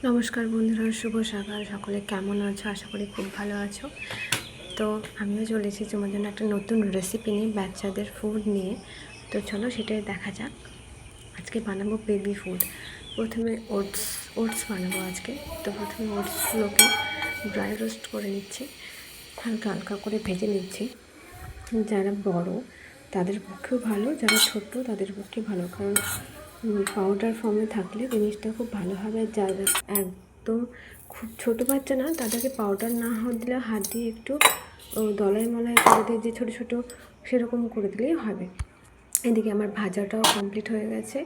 নমস্কার বন্ধুরা, শুভ সকাল। সকলে কেমন আছো? আশা করি খুব ভালো আছো। তো আমিও চলে এসেছি তোমার জন্য একটা নতুন রেসিপি নিয়ে, বাচ্চাদের ফুড নিয়ে। তো চলো সেটাই দেখা যাক। আজকে বানাবো বেবি ফুড। প্রথমে ওটস বানাবো আজকে। তো প্রথমে ওটসগুলোকে ড্রাই রোস্ট করে নিচ্ছি, হালকা হালকা করে ভেজে নিচ্ছি। যারা বড় তাদের পক্ষেও ভালো, যারা ছোট তাদের পক্ষে ভালো, কারণ পাউডার ফর্মে থাকলে জিনিসটা খুব ভালোভাবে যারা একদম খুব ছোটো বাচ্চা না, তাদেরকে পাউডার না দিলে হাত দিয়ে একটু দলাই মলাই করে দিয়ে যে ছোটো ছোটো সেরকম করে দিলেই হবে। এদিকে আমার ভাজাটাও কমপ্লিট হয়ে গেছে।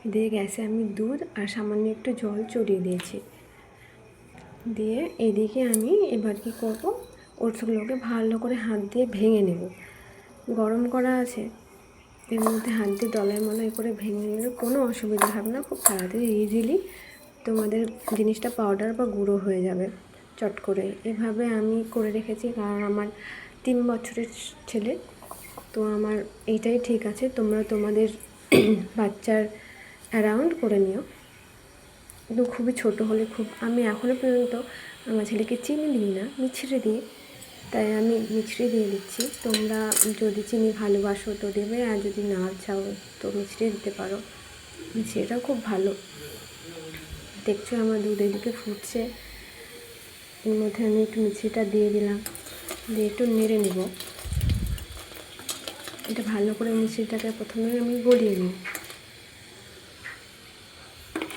এদিকে গ্যাসে আমি দুধ আর সামান্য একটু জল চড়িয়ে দিয়েছি। দিয়ে এদিকে আমি এবার কী করবো, ওটসগুলোকে ভালো করে হাত দিয়ে ভেঙে নেব। গরম করা আছে, এর মধ্যে হাত দিয়ে দলাই মলাই করে ভেঙে নিলে কোনো অসুবিধা হবে না। খুব তাড়াতাড়ি ইজিলি তোমাদের জিনিসটা পাউডার বা গুঁড়ো হয়ে যাবে চট করে। এভাবে আমি করে রেখেছি, কারণ আমার 3 বছরের ছেলে, তো আমার এইটাই ঠিক আছে। তোমরা তোমাদের বাচ্চার অ্যারাউন্ড করে নিও, কিন্তু খুবই ছোট হলে আমি এখনও পর্যন্ত আমার ছেলেকে চিনি দিই না, মিছরি দিই, তাই আমি মিছরি দিয়ে দিচ্ছি। তোমরা যদি চিনি ভালোবাসো তো দেবে, আর যদি না চাও তো মিছরি দিতে পারো। মিছরিটাও খুব ভালো। দেখছো আমার দুধ এদিকে ফুটছে, এর মধ্যে আমি একটু মিছরিটা দিয়ে দিলাম, দিয়ে একটু নেড়ে নেব। এটা ভালো করে মিছরিটাকে প্রথমে আমি গলিয়ে নিই।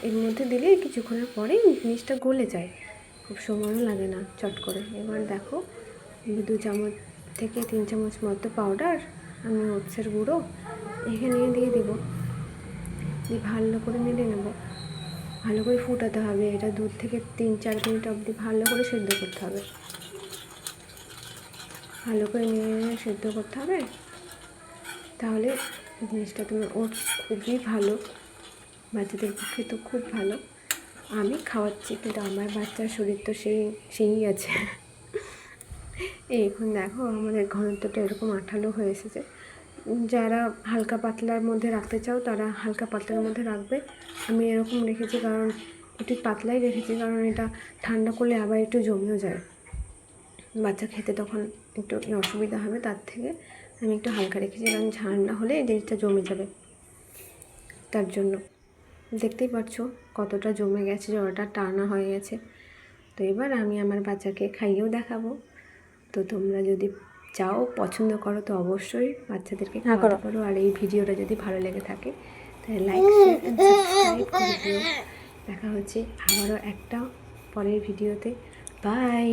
এর মধ্যে দিলে কিছুক্ষণের পরেই জিনিসটা গলে যায়, খুব সময়ও লাগে না, চট করে। এবার দেখো 2 চামচ থেকে 3 চামচ মতো পাউডার আমি ওটসের গুঁড়ো এখানে দিয়ে দেবো, দিয়ে ভালো করে নেড়ে নেব। ভালো করে ফুটাতে হবে, এটা 2 থেকে 3-4 মিনিট অবধি ভালো করে সেদ্ধ করতে হবে। ভালো করে নেড়ে সেদ্ধ করতে হবে, তাহলে জিনিসটা তোমার ওটস খুবই ভালো, বাচ্চাদের পক্ষে তো খুব ভালো। আমি খাওয়াচ্ছি, কিন্তু আমার বাচ্চার শরীর তো সেই আছে। এখন দেখো আমাদের ঘনত্বটা এরকম আঠালো হয়ে এসেছে। যারা হালকা পাতলার মধ্যে রাখতে চাও তারা হালকা পাতলার মধ্যে রাখবে। আমি এরকম রেখেছি, কারণ একটু পাতলাই রেখেছি, কারণ এটা ঠান্ডা করলে আবার একটু জমেও যায়, বাচ্চা খেতে তখন একটু অসুবিধা হবে। তার থেকে আমি একটু হালকা রেখেছি, কারণ ঠান্ডা হলে এই জিনিসটা জমে যাবে। তার জন্য দেখতেই পাচ্ছ কতটা জমে গেছে, জলটা টানা হয়ে গেছে। তো এবার আমি আমার বাচ্চাকে খাইয়েও দেখাবো। তো তোমরা যদি চাও, পছন্দ করো, তো অবশ্যই বাচ্চাদেরকে খাওয়াতে পারো। আর এই ভিডিওটা যদি ভালো লেগে থাকে তাহলে লাইক, শেয়ার অ্যান্ড সাবস্ক্রাইব করে দিও। দেখা হচ্ছে আবারও একটা পরের ভিডিওতে। বাই।